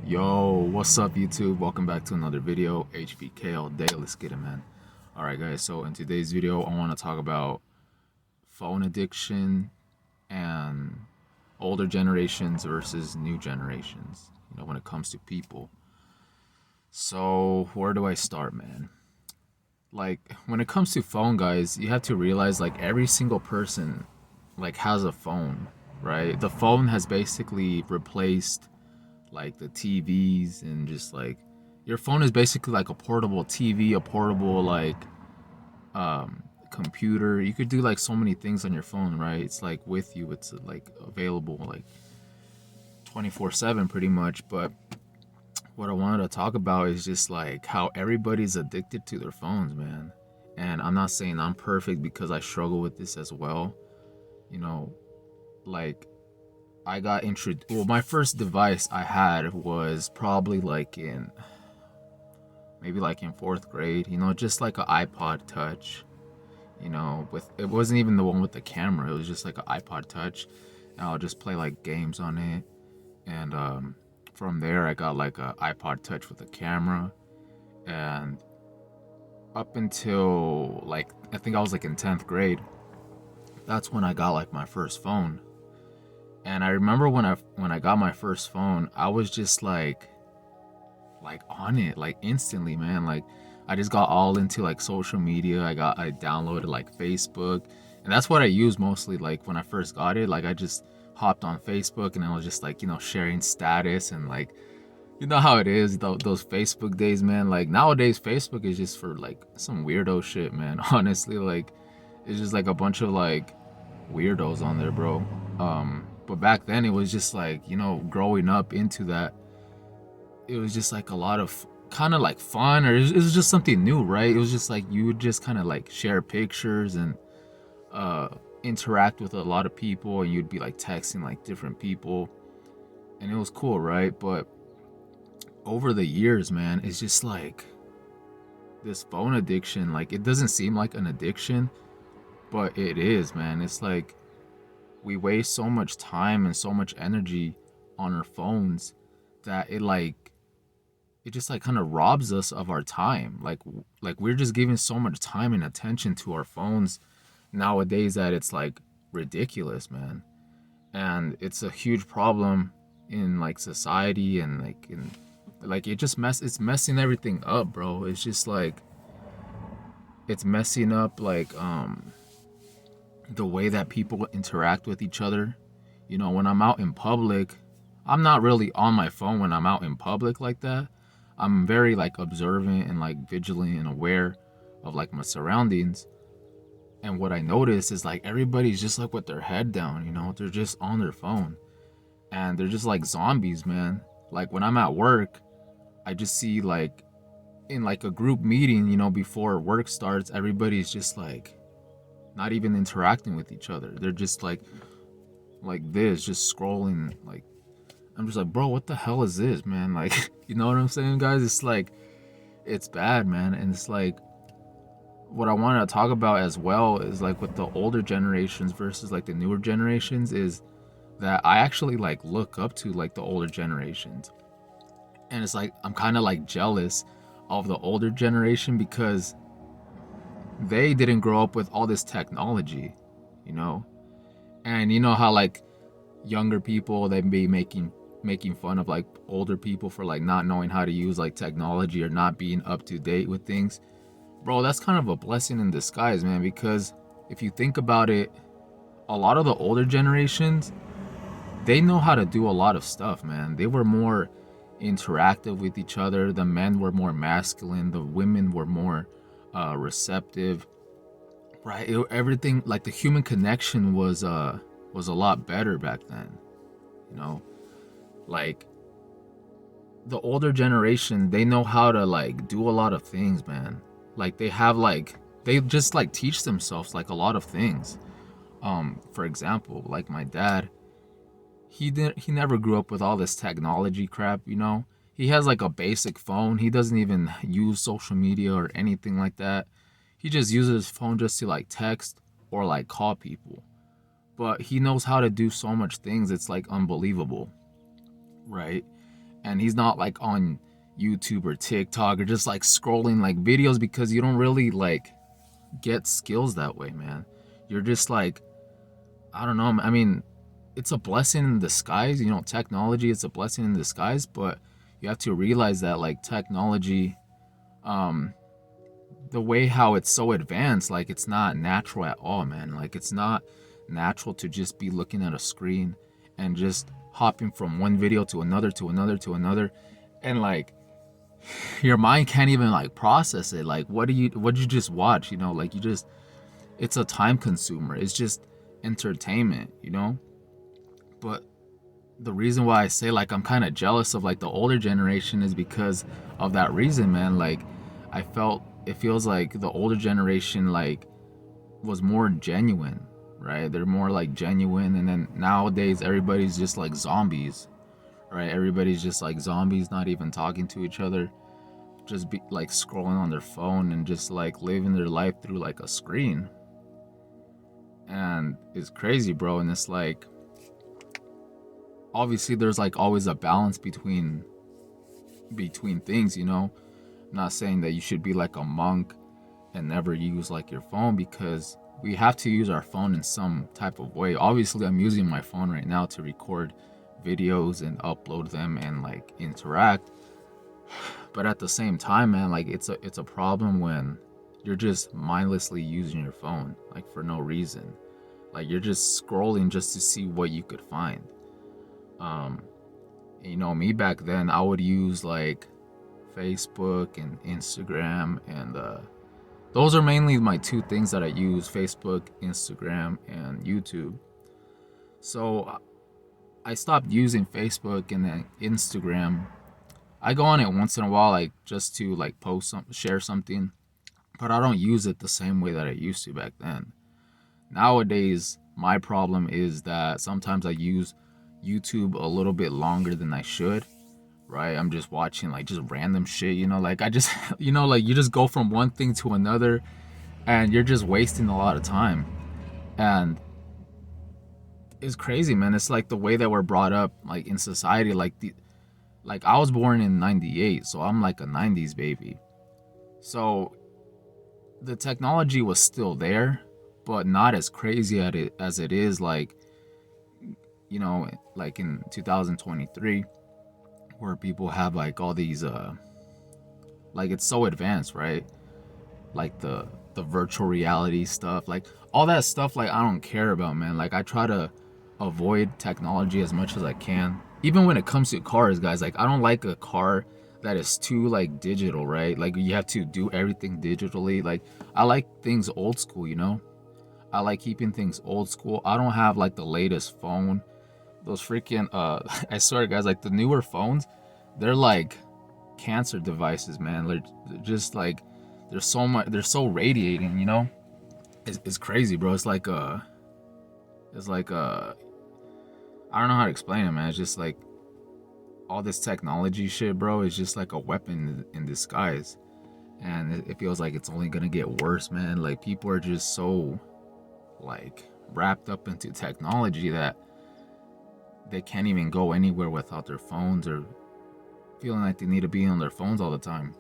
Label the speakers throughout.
Speaker 1: Yo, what's up YouTube? Welcome back to another video. HBK all day. Let's get it, man. Alright guys, so in today's video I want to talk about phone addiction and older generations versus new generations, when it comes to people. So where do I start, man? Like when it comes to phone, guys, you have to realize like every single person like has a phone, right? The phone has basically replaced like the TVs and just like your phone is basically like a portable TV, a portable like computer. You could do like so many things on your phone, right? It's like with you, it's like available like 24/7 pretty much. But what I wanted to talk about is just like how everybody's addicted to their phones, man. And I'm not saying I'm perfect because I struggle with this as well. You know, like I got introduced. Well, my first device I had was probably like in maybe like in fourth grade. Just like an iPod Touch. With it wasn't even the one with the camera. It was just like an iPod Touch, and I'll just play like games on it. And from there, I got like a iPod Touch with a camera, and up until like I think I was like in 10th grade. That's when I got like my first phone. And I remember when I got my first phone, I was just like on it like instantly, man. Like I just got all into like social media. I downloaded like Facebook, and that's what I used mostly. Like when I first got it, like I just hopped on Facebook and I was just like sharing status and like how it is those Facebook days, man. Like nowadays Facebook is just for like some weirdo shit, man. Honestly, like it's just like a bunch of like weirdos on there, bro. But back then it was just like growing up into that, it was just like a lot of kind of like fun, or it was just something new, right? It was just like you would just kind of like share pictures and uh interact with a lot of people, and you'd be like texting like different people, and it was cool, right? But over the years, man, it's just like this phone addiction, like it doesn't seem like an addiction, but it is, man. It's like we waste so much time and so much energy on our phones that it just like kind of robs us of our time. Like we're just giving so much time and attention to our phones nowadays that it's like ridiculous, man. And it's a huge problem in like society, and like it's messing everything up, bro. It's just like it's messing up like the way that people interact with each other. When I'm out in public, I'm not really on my phone when I'm out in public like that. I'm very like observant and like vigilant and aware of like my surroundings. And what I notice is like everybody's just like with their head down, they're just on their phone. And they're just like zombies, man. Like when I'm at work, I just see like in like a group meeting, before work starts, everybody's just like not even interacting with each other. They're just like this, just scrolling. Like I'm just like, bro, what the hell is this, man? Like, you know what I'm saying, guys? It's like it's bad, man. And it's like what I want to talk about as well is like with the older generations versus like the newer generations is that I actually like look up to like the older generations. And it's like I'm kind of like jealous of the older generation because they didn't grow up with all this technology, you know? And you know how like younger people they be making fun of like older people for like not knowing how to use like technology or not being up to date with things. Bro, that's kind of a blessing in disguise, man, because if you think about it, a lot of the older generations, they know how to do a lot of stuff, man. They were more interactive with each other. The men were more masculine, the women were more receptive, right? Everything like the human connection was a lot better back then, you know? Like the older generation, they know how to like do a lot of things, man. Like they just like teach themselves like a lot of things. For example, like my dad, he never grew up with all this technology crap. He has like a basic phone. He doesn't even use social media or anything like that. He just uses his phone just to like text or like call people. But he knows how to do so much things. It's like unbelievable, right? and he's not like on YouTube or TikTok or just like scrolling like videos, because you don't really like get skills that way, man. You're just like, I don't know. I mean, it's a blessing in disguise. You know, technology is a blessing in disguise, but you have to realize that like technology, um, the way how it's so advanced, like it's not natural at all, man. Like it's not natural to just be looking at a screen and just hopping from one video to another to another to another, and like your mind can't even like process it. Like what did you just watch? You know, like you just, it's a time consumer. It's just entertainment, you know? But the reason why I say like I'm kind of jealous of like the older generation is because of that reason, man. Like I felt, it feels like the older generation like was more genuine, right? They're more like genuine, and then nowadays everybody's just like zombies, right? Everybody's just like zombies, not even talking to each other, just be like scrolling on their phone and just like living their life through like a screen. And it's crazy, bro. And it's like, obviously there's like always a balance between things, you know. I'm not saying that you should be like a monk and never use like your phone, because we have to use our phone in some type of way. Obviously I'm using my phone right now to record videos and upload them and like interact, but at the same time, man, like it's a problem when you're just mindlessly using your phone like for no reason. Like you're just scrolling just to see what you could find. um you know, me back then, I would use like Facebook and Instagram, and those are mainly my two things that I use: Facebook, Instagram, and YouTube. So I stopped using Facebook and then Instagram. I go on it once in a while, like just to like post some, share something, but I don't use it the same way that I used to back then. Nowadays, my problem is that sometimes I use YouTube a little bit longer than I should, right? I'm just watching like just random shit, you know, like I just, you know, like you just go from one thing to another and you're just wasting a lot of time. And it's crazy, man. It's like the way that we're brought up like in society, like I was born in 98, so I'm like a 90s baby. So the technology was still there, but not as crazy at it as it is like, you know, like in 2023, where people have like all these like it's so advanced, right? Like the virtual reality stuff, like all that stuff, like I don't care about, man. Like I try to avoid technology as much as I can. Even when it comes to cars, guys, like I don't like a car that is too like digital, right? Like you have to do everything digitally. Like I like things old school, you know? I like keeping things old school. I don't have like the latest phone. Those freaking I swear, guys, like the newer phones, they're like cancer devices, man. They're just like, there's so much, they're so radiating, you know? It's crazy, bro. It's like I don't know how to explain it, man. It's just like all this technology shit, bro, is just like a weapon in disguise. And it feels like it's only gonna get worse, man. Like people are just so like wrapped up into technology that they can't even go anywhere without their phones, or feeling like they need to be on their phones all the time.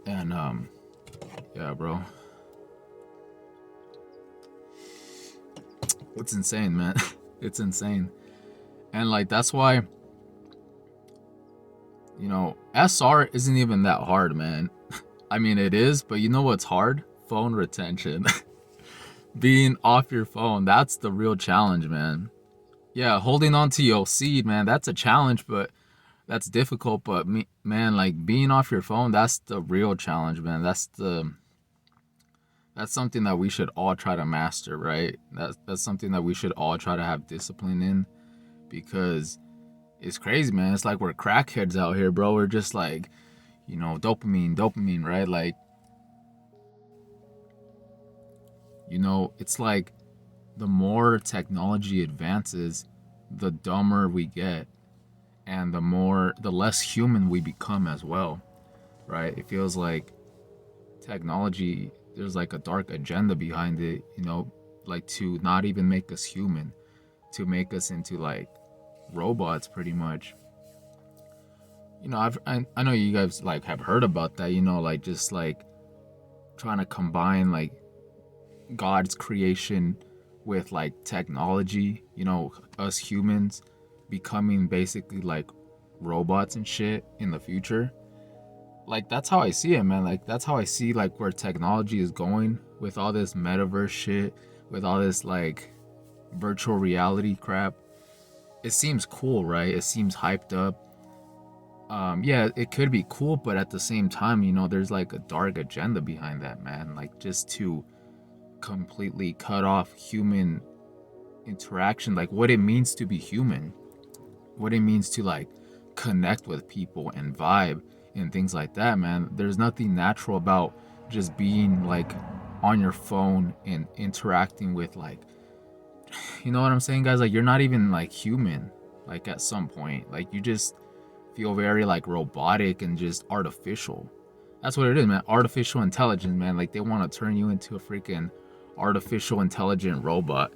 Speaker 1: And yeah, bro, it's insane, man. It's insane. And like that's why, you know, SR isn't even that hard, man. I mean, it is, but you know what's hard? Phone retention. Being off your phone, that's the real challenge, man. Yeah, holding on to your seed, man, that's a challenge, but that's difficult. But me, man, like being off your phone, that's the real challenge, man. That's something that we should all try to master, right? That's something that we should all try to have discipline in, because it's crazy, man. It's like we're crackheads out here, bro. We're just like, you know, dopamine, right? Like, you know, it's like the more technology advances, the dumber we get, and the less human we become as well, right? It feels like technology, there's like a dark agenda behind it, you know, like to not even make us human, to make us into like robots pretty much. I know you guys like have heard about that, like just like trying to combine like God's creation with like technology, us humans becoming basically like robots and shit in the future. Like that's how I see it, man. Like that's how I see like where technology is going with all this metaverse shit, with all this like virtual reality crap. It seems cool, right? It seems hyped up. Yeah, it could be cool, but at the same time, there's like a dark agenda behind that, man. Like just to completely cut off human interaction, like what it means to be human, what it means to like connect with people and vibe and things like that, man. There's nothing natural about just being like on your phone and interacting with like, you know what I'm saying, guys? Like you're not even like human, like at some point. Like you just feel very like robotic and just artificial. That's what it is, man. Artificial intelligence, man. Like they want to turn you into a freaking artificial intelligent robot.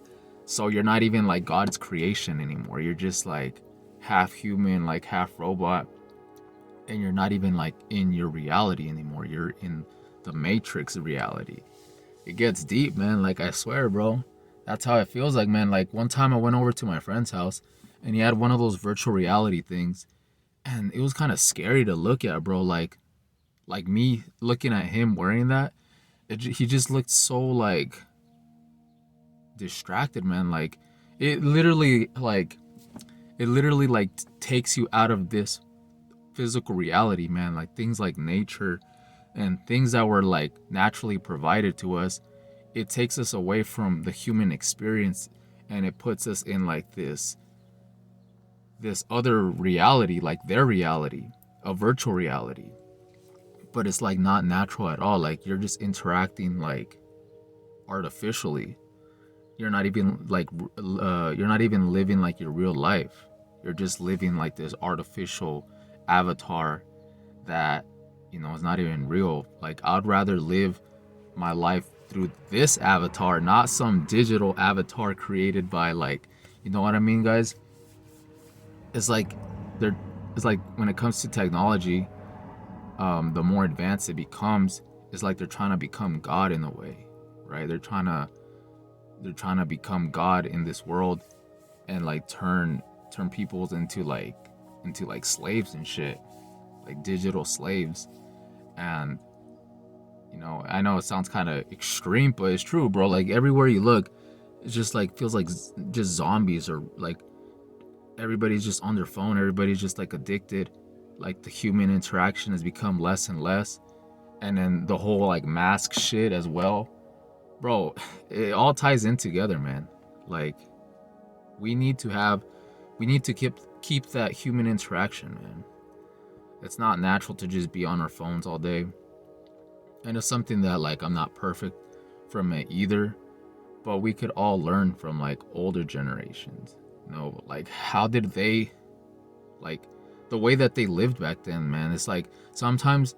Speaker 1: So you're not even like God's creation anymore. You're just like half human, like half robot. And you're not even like in your reality anymore. You're in the matrix reality. It gets deep, man. Like I swear, bro. That's how it feels like, man. Like one time I went over to my friend's house and he had one of those virtual reality things, and it was kind of scary to look at, bro. Like me looking at him wearing that, he just looked so like distracted, man. Like it literally like takes you out of this physical reality, man. Like things like nature and things that were like naturally provided to us, it takes us away from the human experience, and it puts us in like this other reality, like their reality, a virtual reality. But it's like not natural at all. Like you're just interacting like artificially. You're not even like you're not even living like your real life. You're just living like this artificial avatar that is not even real. Like I'd rather live my life through this avatar, not some digital avatar created by like, you know what I mean, guys? It's like they're it's like when it comes to technology, the more advanced it becomes, it's like they're trying to become God in a way, right? They're trying to become God in this world and like turn peoples into like slaves and shit, like digital slaves. And I know it sounds kind of extreme, but it's true, bro. Like everywhere you look, it just like feels like just zombies, or like everybody's just on their phone. Everybody's just like addicted. Like the human interaction has become less and less. And then the whole like mask shit as well, bro. It all ties in together, man. Like we need to have, we need to keep that human interaction, man. It's not natural to just be on our phones all day. And it's something that like I'm not perfect from it either, but we could all learn from like older generations. Like how did they, like the way that they lived back then, man. It's like sometimes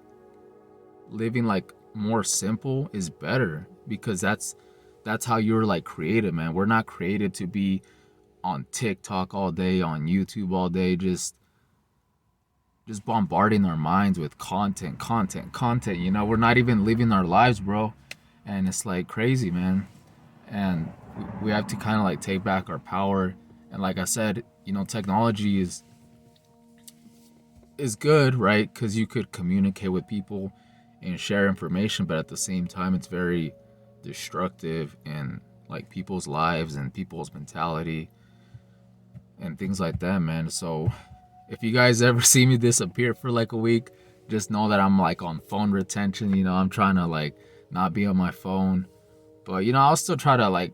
Speaker 1: living like more simple is better, because that's how you're like created, man. We're not created to be on TikTok all day, on YouTube all day, just bombarding our minds with content. We're not even living our lives, bro. And it's like crazy, man. And we have to kind of like take back our power. And like I said, technology is good, right? Because you could communicate with people and share information, but at the same time, it's very destructive in like people's lives and people's mentality and things like that, man. So if you guys ever see me disappear for like a week, just know that I'm like on phone retention. I'm trying to like not be on my phone, but I'll still try to like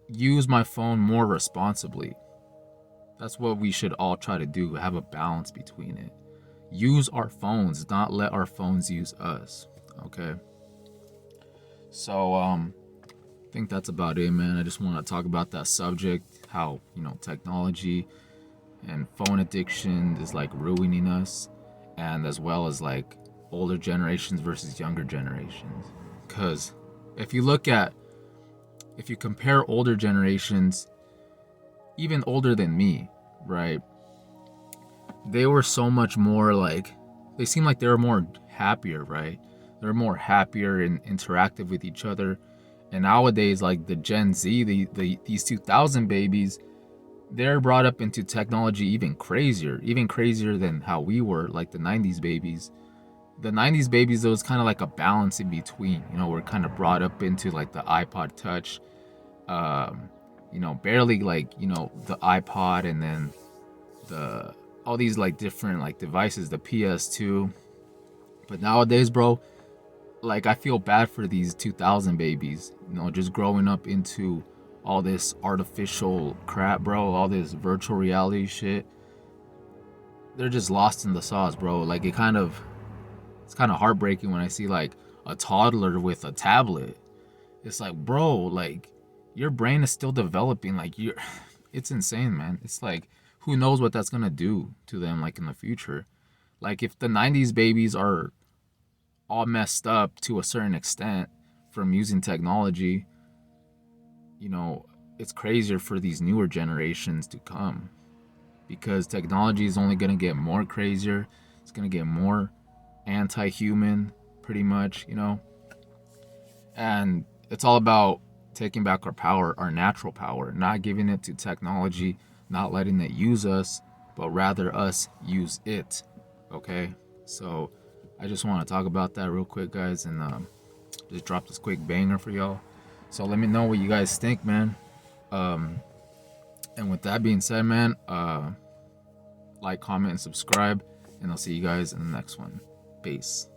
Speaker 1: use my phone more responsibly. That's what we should all try to do, have a balance between it. Use our phones, not let our phones use us. Okay. So I think that's about it, man. I just want to talk about that subject, how technology and phone addiction is like ruining us, and as well as like older generations versus younger generations. Because if you compare older generations, even older than me, right? they were so much more like, they seemed like they were more happier, right? They're more happier and interactive with each other. And nowadays, like the Gen Z, these 2000 babies, they're brought up into technology even crazier than how we were, like the 90s babies. The 90s babies, there was kind of like a balance in between. You know, we're kind of brought up into like the iPod Touch, um, you know, barely like, you know, the iPod, and then the all these like different like devices, the PS2. But nowadays, bro, like I feel bad for these 2000 babies, you know, just growing up into all this artificial crap, bro, all this virtual reality shit. They're just lost in the sauce, bro. Like it's kind of heartbreaking when I see like a toddler with a tablet. It's like, bro, like your brain is still developing. Like you're, it's insane, man. It's like who knows what that's gonna do to them like in the future. Like if the 90s babies are all messed up to a certain extent from using technology, you know, it's crazier for these newer generations to come, because technology is only going to get more crazier. It's going to get more anti-human, pretty much, you know. And it's all about taking back our power, our natural power, not giving it to technology, not letting it use us, but rather us use it. Okay? So I just want to talk about that real quick, guys, and just drop this quick banger for y'all. So let me know what you guys think, man. Um, and with that being said, man, like, comment, and subscribe, and I'll see you guys in the next one. Peace.